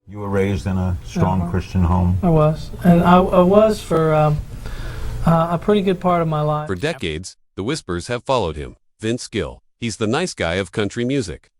You were raised in a strong Christian home. I was, and I was for a pretty good part of my life. For decades, the Whispers have followed him. Vince Gill. He's the nice guy of country music.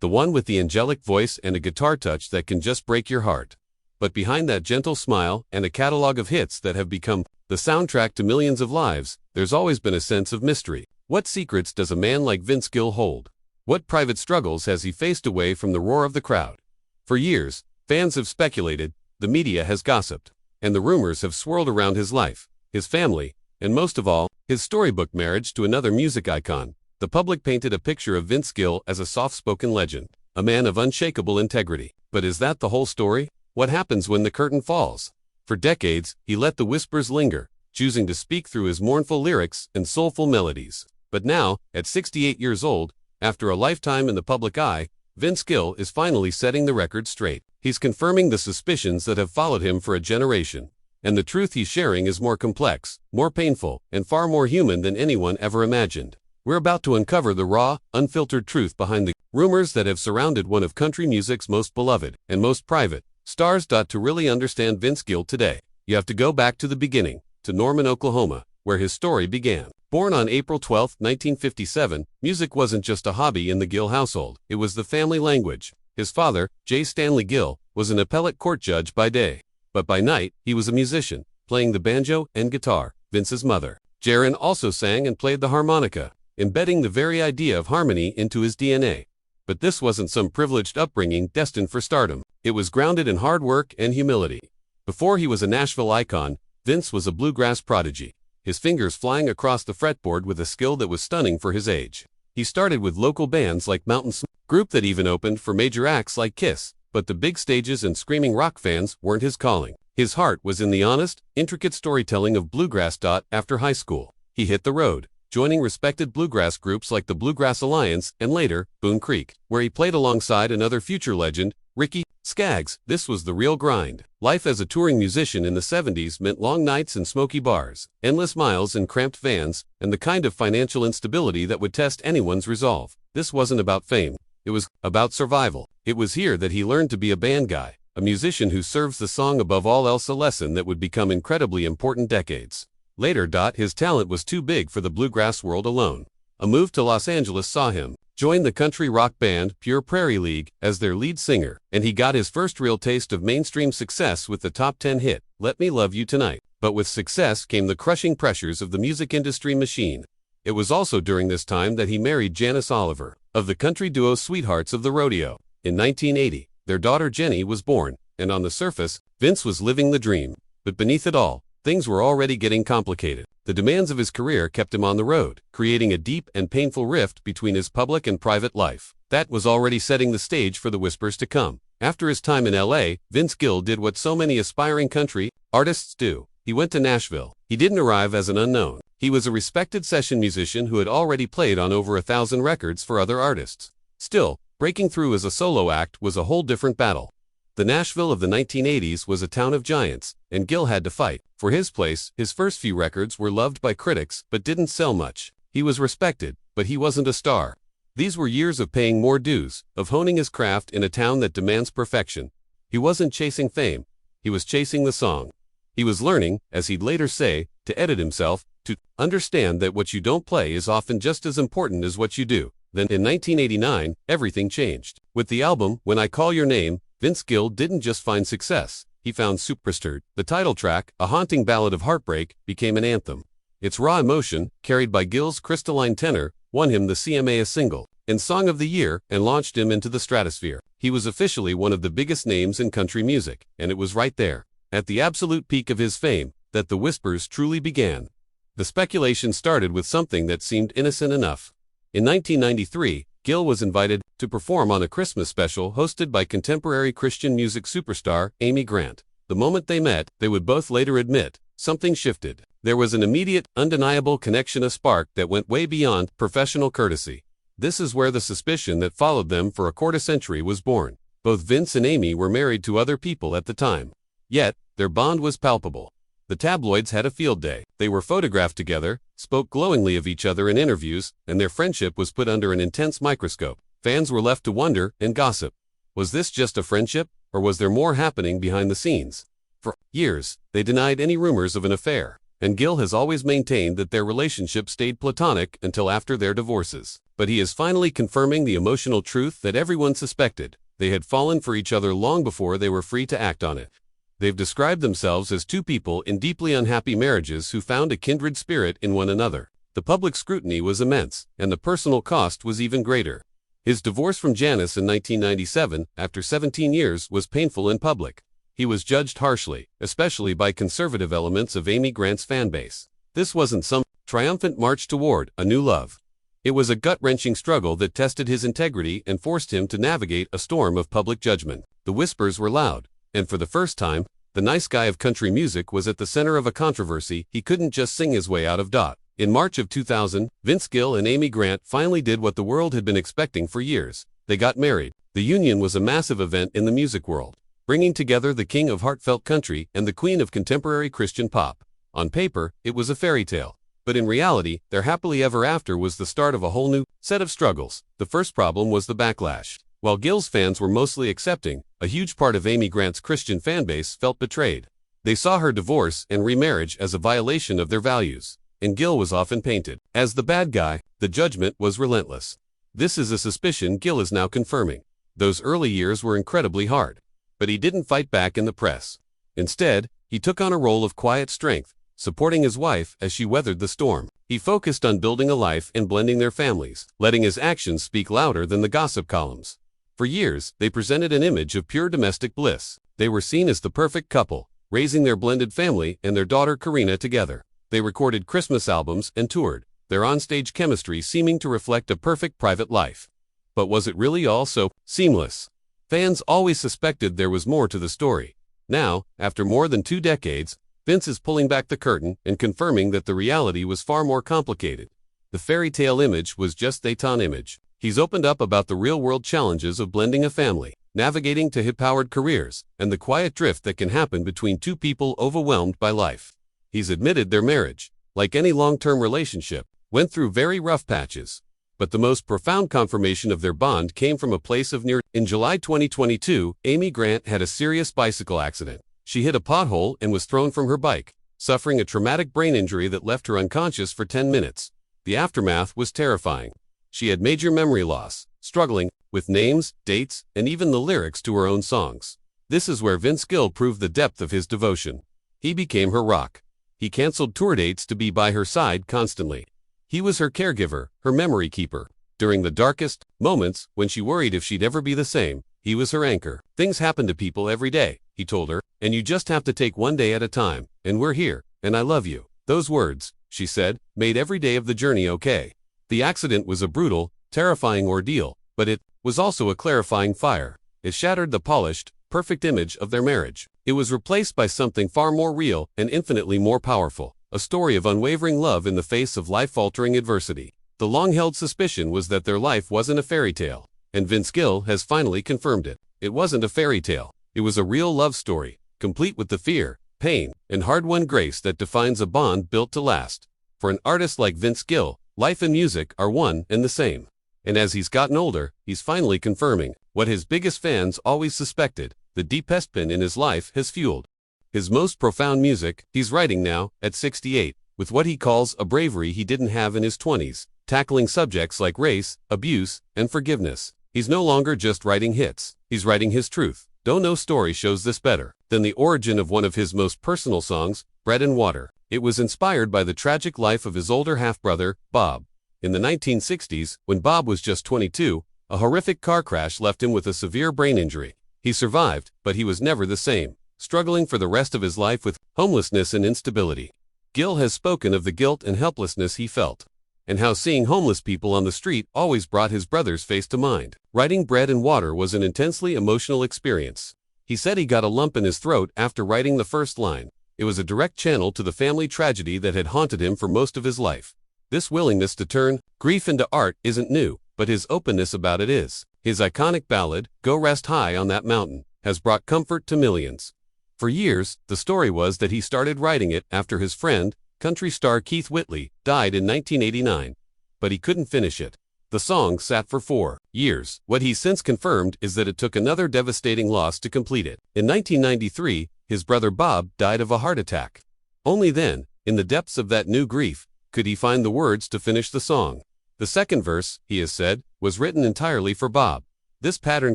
The one with the angelic voice and a guitar touch that can just break your heart. But behind that gentle smile and a catalog of hits that have become the soundtrack to millions of lives, there's always been a sense of mystery. What secrets does a man like Vince Gill hold? What private struggles has he faced away from the roar of the crowd? For years, fans have speculated, the media has gossiped, and the rumors have swirled around his life, his family, and most of all, his storybook marriage to another music icon. The public painted a picture of Vince Gill as a soft-spoken legend, a man of unshakable integrity. But is that the whole story? What happens when the curtain falls? For decades, he let the whispers linger, choosing to speak through his mournful lyrics and soulful melodies. But now, at 68 years old, after a lifetime in the public eye, Vince Gill is finally setting the record straight. He's confirming the suspicions that have followed him for a generation. And the truth he's sharing is more complex, more painful, and far more human than anyone ever imagined. We're about to uncover the raw, unfiltered truth behind the rumors that have surrounded one of country music's most beloved and most private stars. To really understand Vince Gill today, you have to go back to the beginning, to Norman, Oklahoma, where his story began. Born on April 12, 1957, music wasn't just a hobby in the Gill household, it was the family language. His father, J. Stanley Gill, was an appellate court judge by day, but by night, he was a musician, playing the banjo and guitar. Vince's mother, Jaren, also sang and played the harmonica, embedding the very idea of harmony into his DNA. But this wasn't some privileged upbringing destined for stardom. It was grounded in hard work and humility. Before he was a Nashville icon, Vince was a bluegrass prodigy, his fingers flying across the fretboard with a skill that was stunning for his age. He started with local bands like Mountain Smoke, group that even opened for major acts like Kiss, but the big stages and screaming rock fans weren't his calling. His heart was in the honest, intricate storytelling of bluegrass. After high school, he hit the road, joining respected bluegrass groups like the Bluegrass Alliance and later, Boone Creek, where he played alongside another future legend, Ricky Skaggs. This was the real grind. Life as a touring musician in the 70s meant long nights in smoky bars, endless miles in cramped vans, and the kind of financial instability that would test anyone's resolve. This wasn't about fame. It was about survival. It was here that he learned to be a band guy, a musician who serves the song above all else, a lesson that would become incredibly important decades later. His talent was too big for the bluegrass world alone. A move to Los Angeles saw him join the country rock band Pure Prairie League as their lead singer, and he got his first real taste of mainstream success with the top 10 hit, Let Me Love You Tonight. But with success came the crushing pressures of the music industry machine. It was also during this time that he married Janice Oliver, of the country duo Sweethearts of the Rodeo. In 1980, their daughter Jenny was born, and on the surface, Vince was living the dream. But beneath it all, things were already getting complicated. The demands of his career kept him on the road, creating a deep and painful rift between his public and private life. That was already setting the stage for the whispers to come. After his time in LA, Vince Gill did what so many aspiring country artists do. He went to Nashville. He didn't arrive as an unknown. He was a respected session musician who had already played on over 1,000 records for other artists. Still, breaking through as a solo act was a whole different battle. The Nashville of the 1980s was a town of giants, and Gill had to fight for his place. His first few records were loved by critics but didn't sell much. He was respected, but he wasn't a star. These were years of paying more dues, of honing his craft in a town that demands perfection. He wasn't chasing fame. He was chasing the song. He was learning, as he'd later say, to edit himself, to understand that what you don't play is often just as important as what you do. Then in 1989, everything changed. With the album When I Call Your Name, Vince Gill didn't just find success, he found Superstar. The title track, a haunting ballad of heartbreak, became an anthem. Its raw emotion, carried by Gill's crystalline tenor, won him the CMA single and Song of the Year and launched him into the stratosphere. He was officially one of the biggest names in country music, and it was right there, at the absolute peak of his fame, that the whispers truly began. The speculation started with something that seemed innocent enough. In 1993, Gill was invited to perform on a Christmas special hosted by contemporary Christian music superstar Amy Grant. The moment they met, they would both later admit, something shifted. There was an immediate, undeniable connection, a spark that went way beyond professional courtesy. This is where the suspicion that followed them for a quarter century was born. Both Vince and Amy were married to other people at the time. Yet, their bond was palpable. The tabloids had a field day. They were photographed together, spoke glowingly of each other in interviews, and their friendship was put under an intense microscope. Fans were left to wonder and gossip. Was this just a friendship, or was there more happening behind the scenes? For years, they denied any rumors of an affair, and Gill has always maintained that their relationship stayed platonic until after their divorces. But he is finally confirming the emotional truth that everyone suspected. They had fallen for each other long before they were free to act on it. They've described themselves as two people in deeply unhappy marriages who found a kindred spirit in one another. The public scrutiny was immense, and the personal cost was even greater. His divorce from Janice in 1997, after 17 years, was painful in public. He was judged harshly, especially by conservative elements of Amy Grant's fanbase. This wasn't some triumphant march toward a new love. It was a gut-wrenching struggle that tested his integrity and forced him to navigate a storm of public judgment. The whispers were loud, and for the first time, the nice guy of country music was at the center of a controversy he couldn't just sing his way out of. In March of 2000, Vince Gill and Amy Grant finally did what the world had been expecting for years. They got married. The union was a massive event in the music world, bringing together the king of heartfelt country and the queen of contemporary Christian pop. On paper, it was a fairy tale. But in reality, their happily ever after was the start of a whole new set of struggles. The first problem was the backlash. While Gill's fans were mostly accepting, a huge part of Amy Grant's Christian fanbase felt betrayed. They saw her divorce and remarriage as a violation of their values, and Gill was often painted as the bad guy. The judgment was relentless. This is a suspicion Gill is now confirming. Those early years were incredibly hard. But he didn't fight back in the press. Instead, he took on a role of quiet strength, supporting his wife as she weathered the storm. He focused on building a life and blending their families, letting his actions speak louder than the gossip columns. For years, they presented an image of pure domestic bliss. They were seen as the perfect couple, raising their blended family and their daughter Karina together. They recorded Christmas albums and toured, their onstage chemistry seeming to reflect a perfect private life. But was it really all so seamless? Fans always suspected there was more to the story. Now, after more than 2 decades, Vince is pulling back the curtain and confirming that the reality was far more complicated. The fairy tale image was just a ton image. He's opened up about the real-world challenges of blending a family, navigating to hip-powered careers, and the quiet drift that can happen between two people overwhelmed by life. He's admitted their marriage, like any long-term relationship, went through very rough patches. But the most profound confirmation of their bond came from a place of near. In July 2022, Amy Grant had a serious bicycle accident. She hit a pothole and was thrown from her bike, suffering a traumatic brain injury that left her unconscious for 10 minutes. The aftermath was terrifying. She had major memory loss, struggling with names, dates, and even the lyrics to her own songs. This is where Vince Gill proved the depth of his devotion. He became her rock. He canceled tour dates to be by her side constantly. He was her caregiver, her memory keeper. During the darkest moments, when she worried if she'd ever be the same, he was her anchor. Things happen to people every day, he told her, and you just have to take one day at a time, and we're here, and I love you. Those words, she said, made every day of the journey okay. The accident was a brutal, terrifying ordeal, but it was also a clarifying fire. It shattered the polished, perfect image of their marriage. It was replaced by something far more real and infinitely more powerful. A story of unwavering love in the face of life-altering adversity. The long-held suspicion was that their life wasn't a fairy tale, and Vince Gill has finally confirmed it. It wasn't a fairy tale. It was a real love story, complete with the fear, pain, and hard-won grace that defines a bond built to last. For an artist like Vince Gill, life and music are one and the same. And as he's gotten older, he's finally confirming what his biggest fans always suspected: the deepest pain in his life has fueled his most profound music. He's writing now, at 68, with what he calls a bravery he didn't have in his 20s, tackling subjects like race, abuse, and forgiveness. He's no longer just writing hits, he's writing his truth. No story shows this better than the origin of one of his most personal songs, Bread and Water. It was inspired by the tragic life of his older half-brother, Bob. In the 1960s, when Bob was just 22, a horrific car crash left him with a severe brain injury. He survived, but he was never the same, struggling for the rest of his life with homelessness and instability. Gill has spoken of the guilt and helplessness he felt, and how seeing homeless people on the street always brought his brother's face to mind. Writing Bread and Water was an intensely emotional experience. He said he got a lump in his throat after writing the first line. It was a direct channel to the family tragedy that had haunted him for most of his life. This willingness to turn grief into art isn't new, but his openness about it is. His iconic ballad, Go Rest High on That Mountain, has brought comfort to millions. For years, the story was that he started writing it after his friend, country star Keith Whitley, died in 1989. But he couldn't finish it. The song sat for 4 years. What he's since confirmed is that it took another devastating loss to complete it. In 1993, his brother Bob died of a heart attack. Only then, in the depths of that new grief, could he find the words to finish the song. The second verse, he has said, was written entirely for Bob. This pattern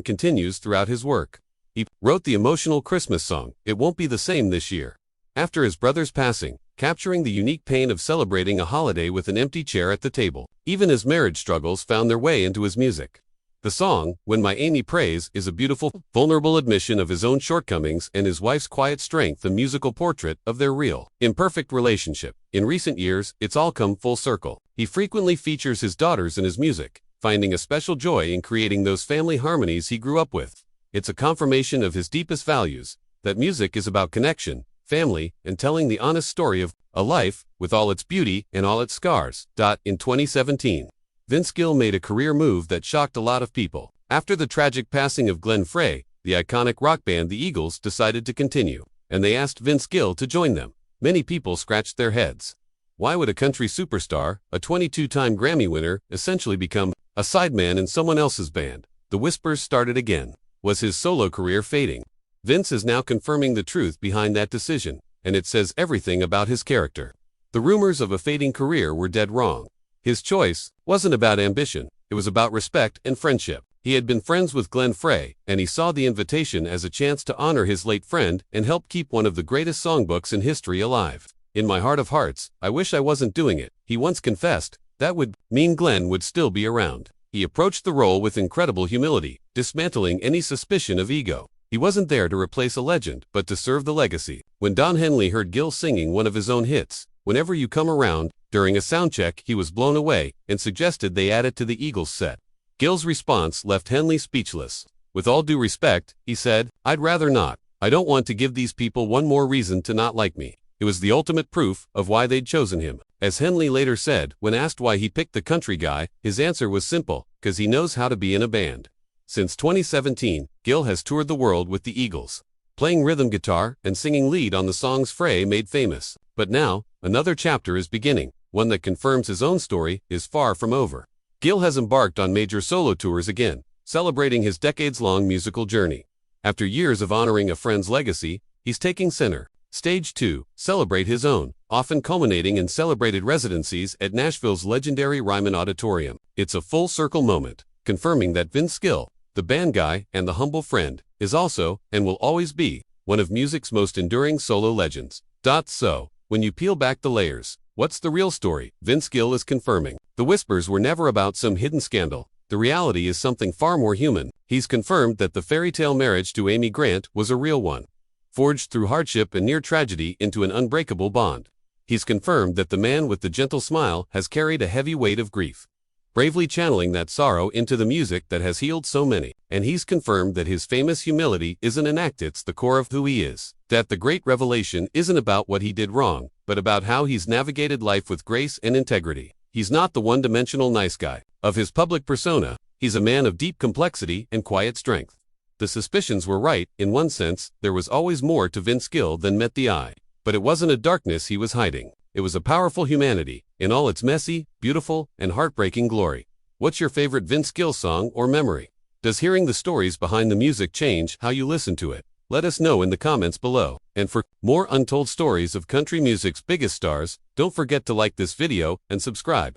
continues throughout his work. He wrote the emotional Christmas song, It Won't Be the Same This Year, after his brother's passing, capturing the unique pain of celebrating a holiday with an empty chair at the table. Even his marriage struggles found their way into his music. The song, When My Amy Prays, is a beautiful, vulnerable admission of his own shortcomings and his wife's quiet strength, a musical portrait of their real, imperfect relationship. In recent years, it's all come full circle. He frequently features his daughters in his music, finding a special joy in creating those family harmonies he grew up with. It's a confirmation of his deepest values, that music is about connection, family, and telling the honest story of a life, with all its beauty and all its scars. In 2017, Vince Gill made a career move that shocked a lot of people. After the tragic passing of Glenn Frey, the iconic rock band the Eagles decided to continue, and they asked Vince Gill to join them. Many people scratched their heads. Why would a country superstar, a 22-time Grammy winner, essentially become a sideman in someone else's band? The whispers started again. Was his solo career fading? Vince is now confirming the truth behind that decision, and it says everything about his character. The rumors of a fading career were dead wrong. His choice wasn't about ambition, it was about respect and friendship. He had been friends with Glenn Frey, and he saw the invitation as a chance to honor his late friend and help keep one of the greatest songbooks in history alive. In my heart of hearts, I wish I wasn't doing it, he once confessed. That would mean Glenn would still be around. He approached the role with incredible humility, dismantling any suspicion of ego. He wasn't there to replace a legend, but to serve the legacy. When Don Henley heard Gill singing one of his own hits, Whenever You Come Around, during a soundcheck, he was blown away and suggested they add it to the Eagles set. Gill's response left Henley speechless. With all due respect, he said, I'd rather not. I don't want to give these people one more reason to not like me. It was the ultimate proof of why they'd chosen him. As Henley later said, when asked why he picked the country guy, his answer was simple, 'cause he knows how to be in a band. Since 2017, Gill has toured the world with the Eagles, playing rhythm guitar and singing lead on the songs Frey made famous. But now, another chapter is beginning, one that confirms his own story is far from over. Gill has embarked on major solo tours again, celebrating his decades-long musical journey. After years of honoring a friend's legacy, he's taking center stage to celebrate his own, often culminating in celebrated residencies at Nashville's legendary Ryman Auditorium. It's a full-circle moment, confirming that Vince Gill, the band guy and the humble friend, is also, and will always be, one of music's most enduring solo legends. So, when you peel back the layers, what's the real story? Vince Gill is confirming. The whispers were never about some hidden scandal. The reality is something far more human. He's confirmed that the fairy tale marriage to Amy Grant was a real one, forged through hardship and near tragedy into an unbreakable bond. He's confirmed that the man with the gentle smile has carried a heavy weight of grief, bravely channeling that sorrow into the music that has healed so many. And he's confirmed that his famous humility isn't an act, it's the core of who he is. That the great revelation isn't about what he did wrong, but about how he's navigated life with grace and integrity. He's not the one-dimensional nice guy. Of his public persona, he's a man of deep complexity and quiet strength. The suspicions were right. In one sense, there was always more to Vince Gill than met the eye. But it wasn't a darkness he was hiding. It was a powerful humanity, in all its messy, beautiful, and heartbreaking glory. What's your favorite Vince Gill song or memory? Does hearing the stories behind the music change how you listen to it? Let us know in the comments below. And for more untold stories of country music's biggest stars, don't forget to like this video and subscribe.